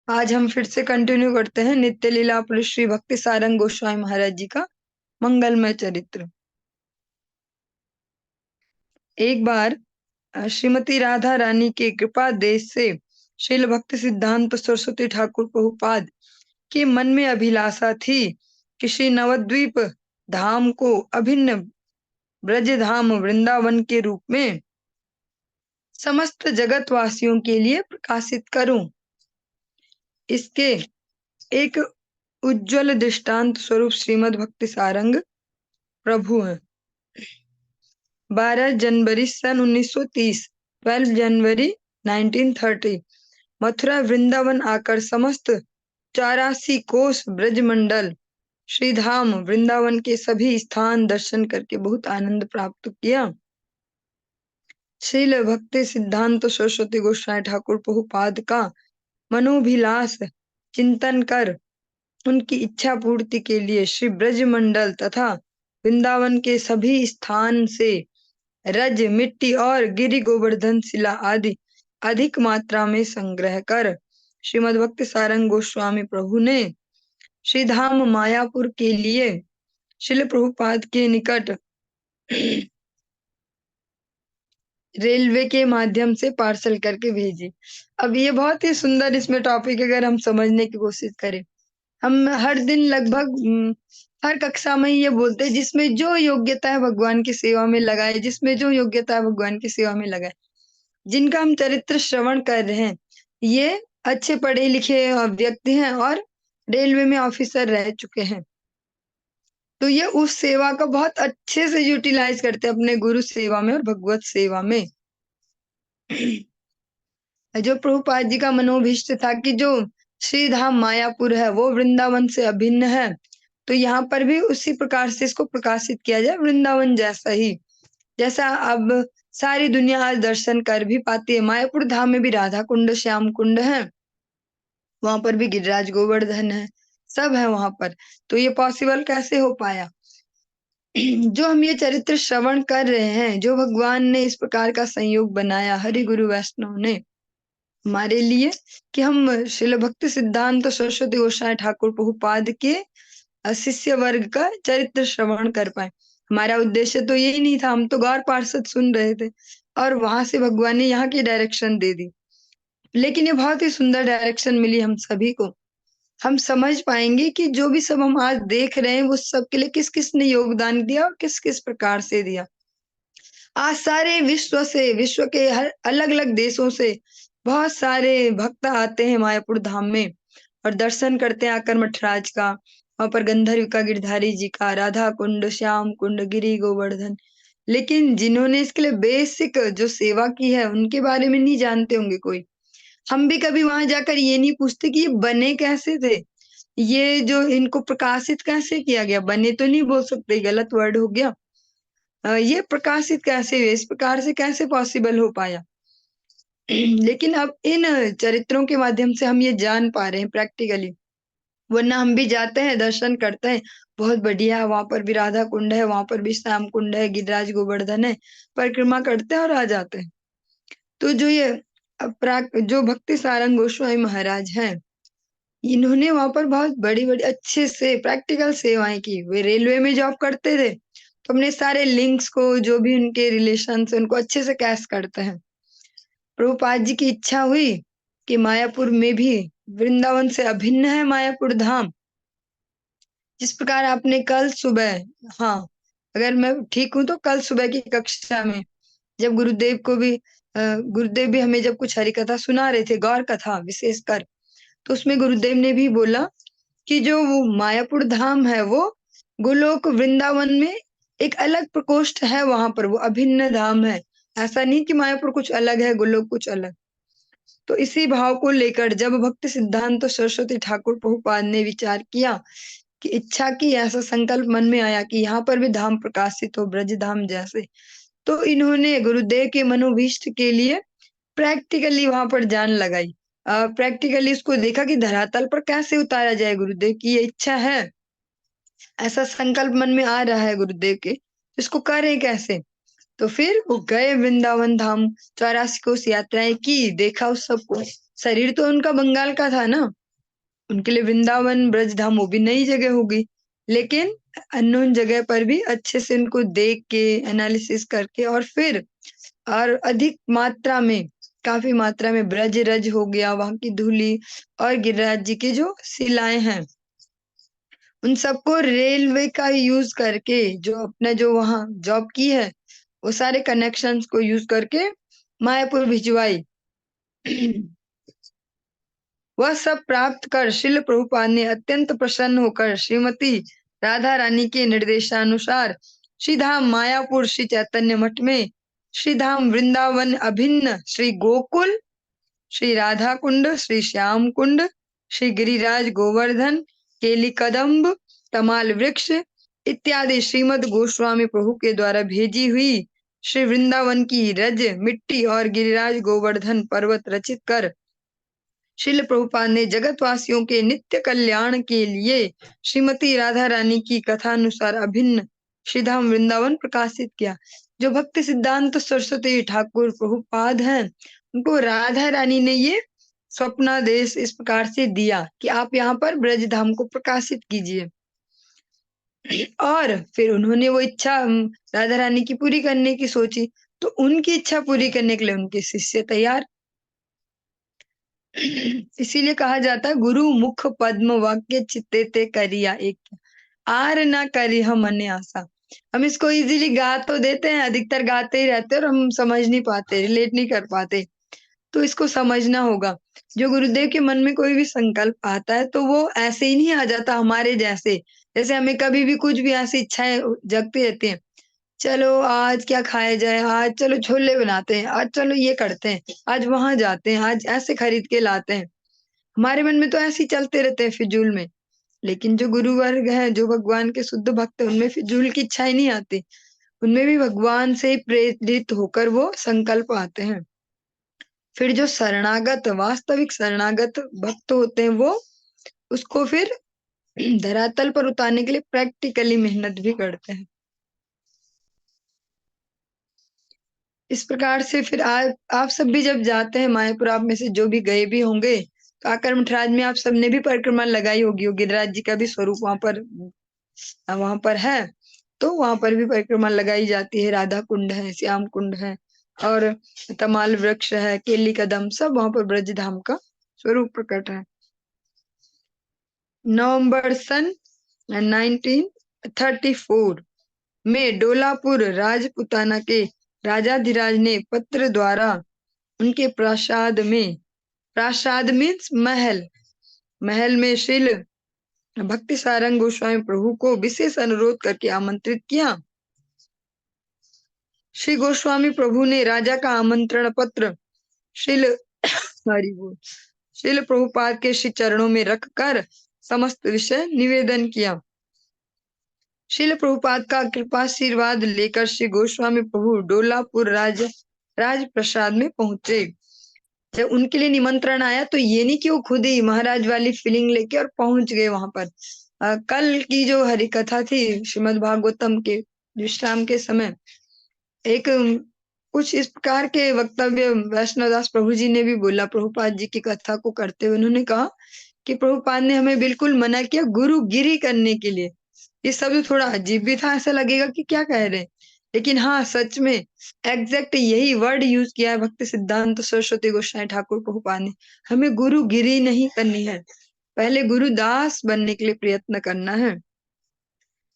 आज हम फिर से कंटिन्यू करते हैं नित्य लीला श्री भक्ति सारंग गोस्वामी महाराज जी का मंगलमय चरित्र। एक बार श्रीमती राधा रानी के कृपा देश से श्रील भक्ति सिद्धांत सरस्वती ठाकुर प्रभुपाद के मन में अभिलाषा थी कि श्री नवद्वीप धाम को अभिन्न ब्रज धाम वृंदावन के रूप में समस्त जगत वासियों के लिए प्रकाशित करूं। इसके एक उज्जवल दृष्टांत स्वरूप श्रीमद् भक्ति सारंग प्रभु हैं। 12 जनवरी सन 1930, 12 जनवरी 1930 मथुरा वृंदावन आकर समस्त 84 कोस ब्रजमंडल श्रीधाम वृंदावन के सभी स्थान दर्शन करके बहुत आनंद प्राप्त किया। श्रील भक्ति सिद्धांत सरस्वती गोस्वामी ठाकुर प्रभुपाद का मनोभिलाष चिंतन कर उनकी इच्छा पूर्ति के लिए श्री ब्रजमंडल तथा वृंदावन के सभी स्थान से रज मिट्टी और गिरि गोवर्धन शिला आदि अधिक मात्रा में संग्रह कर श्रीमद् भक्ति सारंग गोस्वामी प्रभु ने श्रीधाम मायापुर के लिए श्रील प्रभुपाद के निकट रेलवे के माध्यम से पार्सल करके भेजी। अब ये बहुत ही सुंदर इसमें टॉपिक अगर हम समझने की कोशिश करें, हम हर दिन लगभग हर कक्षा में ये बोलते हैं जिसमें जो योग्यता है भगवान की सेवा में लगाए, जिसमें जो योग्यता है भगवान की सेवा में लगाए। जिनका हम चरित्र श्रवण कर रहे हैं ये अच्छे पढ़े लिखे व्यक्ति हैं और रेलवे में ऑफिसर रह चुके हैं, तो ये उस सेवा का बहुत अच्छे से यूटिलाइज करते हैं अपने गुरु सेवा में और भगवत सेवा में। जो प्रभुपाद जी का मनोभीष्ट था कि जो श्रीधाम मायापुर है वो वृंदावन से अभिन्न है, तो यहाँ पर भी उसी प्रकार से इसको प्रकाशित किया जाए वृंदावन जैसा ही, जैसा अब सारी दुनिया आज दर्शन कर भी पाती है। मायापुर धाम में भी राधा कुंड श्याम कुंड है, वहां पर भी गिरिराज गोवर्धन है, सब है वहां पर। तो ये पॉसिबल कैसे हो पाया? जो हम ये चरित्र श्रवण कर रहे हैं, जो भगवान ने इस प्रकार का संयोग बनाया हरि गुरु वैष्णव ने हमारे लिए कि हम श्रील भक्ति सिद्धांत सरस्वती गोस्वामी ठाकुर प्रभुपाद के शिष्य वर्ग का चरित्र श्रवण कर पाए। हमारा उद्देश्य तो यही नहीं था, हम तो गौर पार्षद सुन रहे थे और वहां से भगवान ने यहाँ की डायरेक्शन दे दी। लेकिन ये बहुत ही सुंदर डायरेक्शन मिली हम सभी को। हम समझ पाएंगे कि जो भी सब हम आज देख रहे हैं वो सब के लिए किस किस ने योगदान दिया और किस किस प्रकार से दिया। आज सारे विश्व के हर अलग अलग देशों से बहुत सारे भक्त आते हैं मायापुर धाम में और दर्शन करते हैं आकर मठराज का, वहां पर गंधर्व का, गिरधारी जी का, राधा कुंड, श्याम कुंड, गिरि गोवर्धन। लेकिन जिन्होंने इसके लिए बेसिक जो सेवा की है उनके बारे में नहीं जानते होंगे कोई। हम भी कभी वहां जाकर ये नहीं पूछते कि ये बने कैसे थे, ये जो इनको प्रकाशित कैसे किया गया। बने तो नहीं बोल सकते, गलत वर्ड हो गया। ये प्रकाशित कैसे हुए, इस प्रकार से कैसे पॉसिबल हो पाया। लेकिन अब इन चरित्रों के माध्यम से हम ये जान पा रहे हैं प्रैक्टिकली, वरना हम भी जाते हैं दर्शन करते हैं, बहुत बढ़िया है, वहां पर भी राधा कुंड है, वहां पर भी श्याम कुंड है, गिरिराज गोवर्धन है, परिक्रमा करते हैं और आ जाते हैं। तो जो ये जो भक्ति सारंग गोस्वामी महाराज हैं, इन्होंने वहां पर बहुत बड़ी बड़ी अच्छे से प्रैक्टिकल सेवाएं की। वे रेलवे में जॉब करते थे तो अपने सारे लिंक्स को, जो भी उनके रिलेशन है उनको अच्छे से कैश करते हैं। प्रभुपाद जी की इच्छा हुई कि मायापुर में भी वृंदावन से अभिन्न है मायापुर धाम। जिस प्रकार आपने कल सुबह, हाँ अगर मैं ठीक हूं तो कल सुबह की कक्षा में जब गुरुदेव भी हमें जब कुछ हरि कथा सुना रहे थे, गौर कथा विशेषकर, तो उसमें गुरुदेव ने भी बोला कि जो वो मायापुर धाम है वो गोलोक वृंदावन में एक अलग प्रकोष्ठ है, वहां पर वो अभिन्न धाम है। ऐसा नहीं कि मायापुर कुछ अलग है, गोलोक कुछ अलग। तो इसी भाव को लेकर जब भक्ति सिद्धांत सरस्वती ठाकुर प्रभुपाद ने विचार किया कि इच्छा की, ऐसा संकल्प मन में आया कि यहाँ पर भी धाम प्रकाशित हो ब्रज धाम जैसे, तो इन्होंने गुरुदेव के मनोभीष्ट के लिए प्रैक्टिकली वहां पर जान लगाई। प्रैक्टिकली उसको देखा कि धरातल पर कैसे उतारा जाए। गुरुदेव की ये इच्छा है, ऐसा संकल्प मन में आ रहा है गुरुदेव के, इसको करें कैसे। तो फिर वो गए वृंदावन धाम, 84 कोस यात्राएं की, देखा उस सबको, शरीर तो उनका बंगाल का था ना, उनके लिए वृंदावन ब्रज धाम वो भी नई जगह होगी, लेकिन अननोन जगह पर भी अच्छे से उनको देख के एनालिसिस करके और फिर और अधिक मात्रा में, काफी मात्रा में ब्रज रज हो गया, वहां की धूली और गिरिराज जी की जो शिलाएं हैं उन सबको रेलवे का यूज करके, जो अपने जो वहां जॉब की है वो सारे कनेक्शंस को यूज करके मायापुर भिजवाई। वह सब प्राप्त कर श्रील प्रभुपाद ने अत्यंत प्रसन्न होकर श्रीमती राधा रानी के निर्देशानुसार श्रीधाम मायापुर श्री चैतन्य मठ में, श्रीधाम वृंदावन अभिन्न श्री गोकुल, श्री राधा कुंड, श्री श्याम कुंड, श्री गिरिराज गोवर्धन, केली कदम्ब, तमाल वृक्ष इत्यादि श्रीमद गोस्वामी प्रभु के द्वारा भेजी हुई श्री वृंदावन की रज मिट्टी और गिरिराज गोवर्धन पर्वत रचित कर श्रील प्रभुपाद ने जगतवासियों के नित्य कल्याण के लिए श्रीमती राधा रानी की कथानुसार अभिन्न श्रीधाम वृंदावन प्रकाशित किया। जो भक्ति सिद्धांत सरस्वती ठाकुर प्रभुपाद हैं उनको राधा रानी ने ये स्वप्नादेश इस प्रकार से दिया कि आप यहाँ पर ब्रज धाम को प्रकाशित कीजिए। और फिर उन्होंने वो इच्छा राधा रानी की पूरी करने की सोची, तो उनकी इच्छा पूरी करने के लिए उनके शिष्य तैयार। इसीलिए कहा जाता है गुरु मुख पद्म वाक्य चित्ते ते करिया एक, आर ना करी हम मने आशा। हम इसको इजीली गा तो देते हैं, अधिकतर गाते ही रहते हैं और हम समझ नहीं पाते, रिलेट नहीं कर पाते। तो इसको समझना होगा। जो गुरुदेव के मन में कोई भी संकल्प आता है तो वो ऐसे ही नहीं आ जाता हमारे जैसे। जैसे हमें कभी भी कुछ भी ऐसी इच्छाएं जगती रहती हैं, चलो आज क्या खाया जाए, आज चलो छोले बनाते हैं, आज चलो ये करते हैं, आज वहां जाते हैं, आज ऐसे खरीद के लाते हैं। हमारे मन में तो ऐसे ही चलते रहते हैं फिजूल में। लेकिन जो गुरु वर्ग है, जो भगवान के शुद्ध भक्त है, उनमें फिजूल की इच्छाएं नहीं आती, उनमें भी भगवान से ही प्रेरित होकर वो संकल्प आते हैं। फिर जो शरणागत, वास्तविक शरणागत भक्त होते हैं वो उसको फिर धरातल पर उतारने के लिए प्रैक्टिकली मेहनत भी करते हैं। इस प्रकार से फिर आप सब भी जब जाते हैं मायापुर, आप में से जो भी गए भी होंगे, तो आकर मठराज में आप सबने भी परिक्रमा लगाई होगी। गिरिराज जी का भी स्वरूप वहां पर है, तो वहां पर भी परिक्रमा लगाई जाती है। राधा कुंड है, श्याम कुंड है और तमाल वृक्ष है, केली कदम, सब वहां पर ब्रज धाम का स्वरूप प्रकट है। नवंबर सन 1934 में डोलापुर राजपुताना के राजाधिराज ने पत्र द्वारा उनके प्रासाद मीन्स महल में श्रील भक्ति सारंग गोस्वामी प्रभु को विशेष अनुरोध करके आमंत्रित किया। श्री गोस्वामी प्रभु ने राजा का आमंत्रण पत्र श्रील प्रभुपाद के श्री चरणों में रखकर समस्त विषय निवेदन किया। श्रील प्रभुपाद का कृपाशीर्वाद लेकर श्री गोस्वामी प्रभु डोलापुर राज प्रसाद में पहुंचे। जब उनके लिए निमंत्रण आया तो ये नहीं कि वो खुद ही महाराज वाली फीलिंग लेके और पहुंच गए वहां पर। कल की जो हरि कथा थी श्रीमद् भागवतम के विश्राम के समय, एक कुछ इस प्रकार के वक्तव्य वैष्णवदास प्रभु जी ने भी बोला प्रभुपाद जी की कथा को करते हुए। उन्होंने कहा कि प्रभुपाद ने हमें बिल्कुल मना किया गुरुगिरी करने के लिए। ये शब्द थोड़ा अजीब भी था, ऐसा लगेगा कि क्या कह रहे हैं, लेकिन हाँ सच में एग्जैक्ट यही वर्ड यूज किया है भक्ति सिद्धांत सरस्वती गोस्वामी ठाकुर प्रभुपाद ने। हमें गुरुगिरी नहीं करनी है, पहले गुरुदास बनने के लिए प्रयत्न करना है।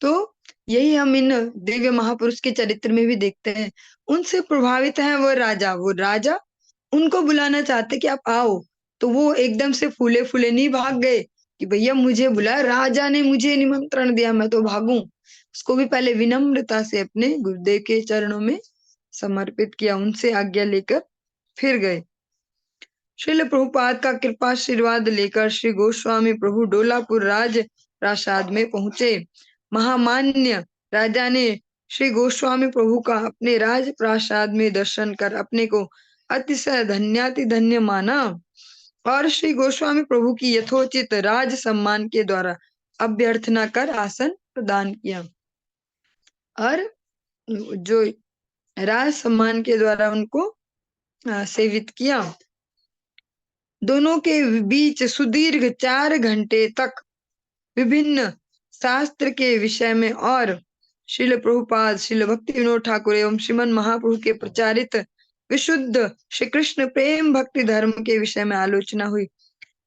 तो यही हम इन दिव्य महापुरुष के चरित्र में भी देखते हैं। उनसे प्रभावित है वो राजा उनको बुलाना चाहते कि आप आओ, तो वो एकदम से फूले फूले नहीं भाग गए कि भैया मुझे बुलाया, राजा ने मुझे निमंत्रण दिया मैं तो भागूं। उसको भी पहले विनम्रता से अपने गुरुदेव के चरणों में समर्पित किया, उनसे आज्ञा लेकर फिर गए। श्रील प्रभुपाद का कृपाशीर्वाद लेकर श्री गोस्वामी प्रभु डोलापुर राज प्रासाद में पहुंचे। महामान्य राजा ने श्री गोस्वामी प्रभु का अपने राज प्रासाद में दर्शन कर अपने को अतिशय धन्य माना और श्री गोस्वामी प्रभु की यथोचित राज सम्मान के द्वारा अभ्यर्थना कर आसन प्रदान किया। और जो राज सम्मान के द्वारा उनको सेवित किया। दोनों के बीच सुदीर्घ 4 घंटे तक विभिन्न शास्त्र के विषय में और श्रील प्रभुपाद, श्रील भक्ति विनोद ठाकुर एवं श्रीमन महाप्रभु के प्रचारित विशुद्ध श्री कृष्ण प्रेम भक्ति धर्म के विषय में आलोचना हुई।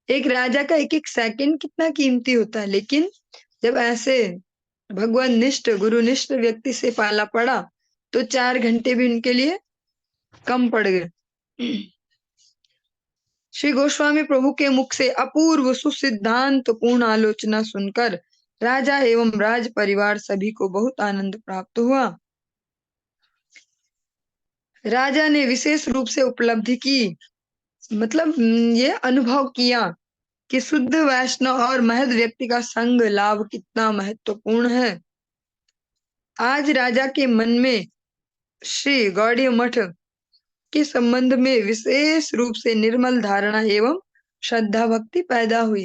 एक राजा का एक एक सेकंड कितना कीमती होता है, लेकिन जब ऐसे भगवान निष्ठ गुरुनिष्ठ व्यक्ति से पाला पड़ा तो 4 घंटे भी उनके लिए कम पड़ गए। श्री गोस्वामी प्रभु के मुख से अपूर्व सुसिद्धांत पूर्ण आलोचना सुनकर राजा एवं राज परिवार सभी को बहुत आनंद प्राप्त हुआ। राजा ने विशेष रूप से उपलब्धि की, मतलब ये अनुभव किया कि शुद्ध वैष्णव और महद व्यक्ति का संग लाभ कितना महत्वपूर्ण है। आज राजा के मन में श्री गौड़ीय मठ के संबंध में विशेष रूप से निर्मल धारणा एवं श्रद्धा भक्ति पैदा हुई।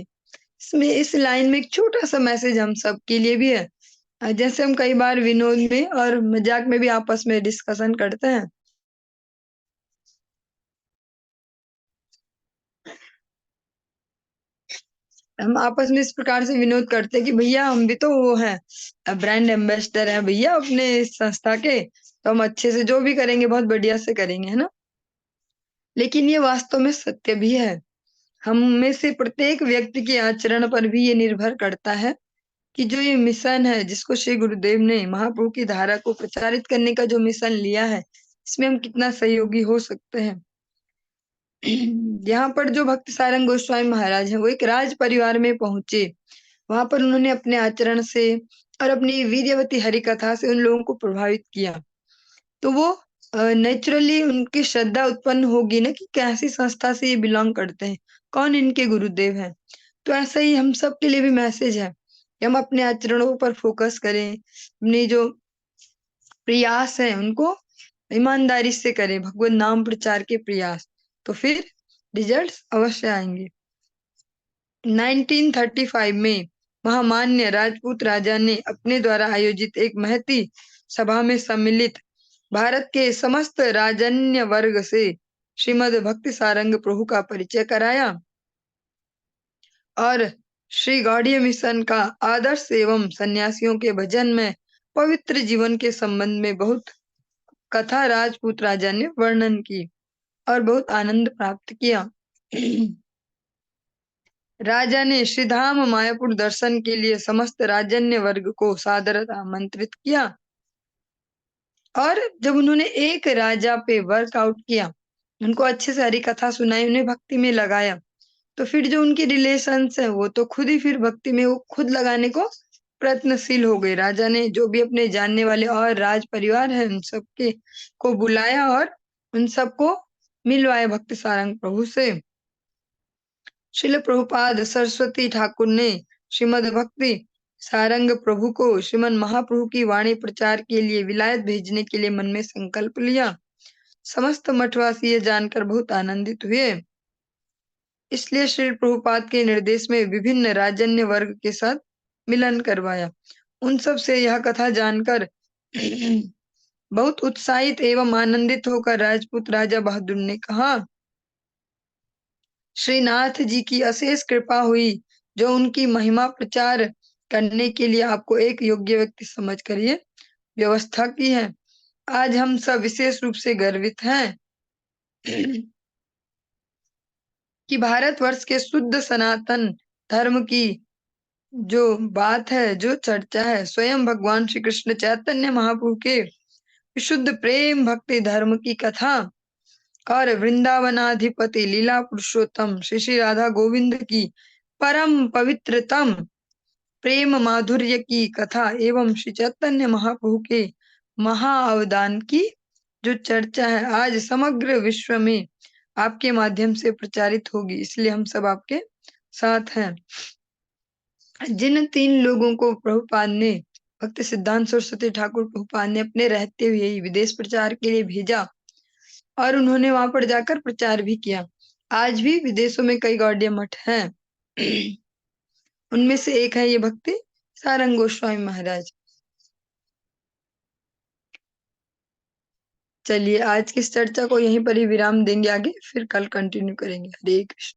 इसमें इस लाइन में एक छोटा सा मैसेज हम सब के लिए भी है। जैसे हम कई बार विनोद में और मजाक में भी आपस में डिस्कशन करते हैं, हम आपस में इस प्रकार से विनोद करते हैं कि भैया हम भी तो वो हैं, ब्रांड एम्बेसडर हैं भैया अपने संस्था के, तो हम अच्छे से जो भी करेंगे बहुत बढ़िया से करेंगे, है ना। लेकिन ये वास्तव में सत्य भी है। हम में से प्रत्येक व्यक्ति के आचरण पर भी ये निर्भर करता है कि जो ये मिशन है जिसको श्री गुरुदेव ने महाप्रभु की धारा को प्रचारित करने का जो मिशन लिया है, इसमें हम कितना सहयोगी हो सकते हैं। यहाँ पर जो भक्त सारंग गोस्वामी महाराज हैं वो एक राज परिवार में पहुंचे। वहां पर उन्होंने अपने आचरण से और अपनी वीर्यवती हरि कथा से उन लोगों को प्रभावित किया। तो वो नेचुरली उनकी श्रद्धा उत्पन्न होगी ना कि कैसी संस्था से ये बिलोंग करते हैं, कौन इनके गुरुदेव हैं। तो ऐसा ही हम सब के लिए भी मैसेज है कि हम अपने आचरणों पर फोकस करें, अपने जो प्रयास है उनको ईमानदारी से करें, भगवत नाम प्रचार के प्रयास, तो फिर रिजल्ट्स अवश्य आएंगे। 1935 में महामान्य राजपूत राजा ने अपने द्वारा आयोजित एक महती सभा में सम्मिलित भारत के समस्त राजन्य वर्ग से श्रीमद् भक्ति सारंग प्रभु का परिचय कराया और श्री गौड़ीय मिशन का आदर्श एवं सन्यासियों के भजन में पवित्र जीवन के संबंध में बहुत कथा राजपूत राजा ने वर्णन की और बहुत आनंद प्राप्त किया। राजा ने श्रीधाम मायापुर दर्शन के लिए समस्त राजन्य वर्ग को सादर आमंत्रित किया और जब उन्होंने एक राजा पे वर्कआउट किया, उनको अच्छे से हरि कथा सुनाई, उन्हें भक्ति में लगाया, तो फिर जो उनके रिलेशंस है वो तो खुद ही फिर भक्ति में वो खुद लगाने को प्रयत्नशील हो गए। राजा ने जो भी अपने जानने वाले और राज परिवार है उन सबके को बुलाया और उन सबको मिलवाया भक्ति सारंग प्रभु से। श्रील प्रभुपाद सरस्वती ठाकुर ने श्रीमद् भक्ति सारंग प्रभु को श्रीमन महाप्रभु की वाणी प्रचार के लिए विलायत भेजने के लिए मन में संकल्प लिया। समस्त मठवासी ये जानकर बहुत आनंदित हुए। इसलिए श्री प्रभुपाद के निर्देश में विभिन्न राजन्य वर्ग के साथ मिलन करवाया। उन सब से यह कथा जानकर बहुत उत्साहित एवं आनंदित होकर राजपूत राजा बहादुर ने कहा, श्रीनाथ जी की अशेष कृपा हुई जो उनकी महिमा प्रचार करने के लिए आपको एक योग्य व्यक्ति समझ कर ये व्यवस्था की है। आज हम सब विशेष रूप से गर्वित हैं कि भारतवर्ष के शुद्ध सनातन धर्म की जो बात है, जो चर्चा है, स्वयं भगवान श्री कृष्ण चैतन्य महाप्रभु के विशुद्ध प्रेम भक्ति धर्म की कथा और वृंदावनाधिपति लीला पुरुषोत्तम श्री श्री राधा गोविंद की परम पवित्रतम प्रेम माधुर्य की कथा एवं श्री चैतन्य महाप्रभु के महाअवदान की जो चर्चा है आज समग्र विश्व में आपके माध्यम से प्रचारित होगी। इसलिए हम सब आपके साथ हैं। जिन 3 लोगों को प्रभुपाद ने भक्ति सिद्धांत सरस्वती ठाकुर प्रभुपाद ने अपने रहते हुए ही विदेश प्रचार के लिए भेजा और उन्होंने वहां पर जाकर प्रचार भी किया। आज भी विदेशों में कई गौड़ीय मठ हैं। उनमें से एक है ये भक्ति सारंग गोस्वामी महाराज। चलिए आज की इस चर्चा को यहीं पर ही विराम देंगे, आगे फिर कल कंटिन्यू करेंगे। हरे कृष्ण।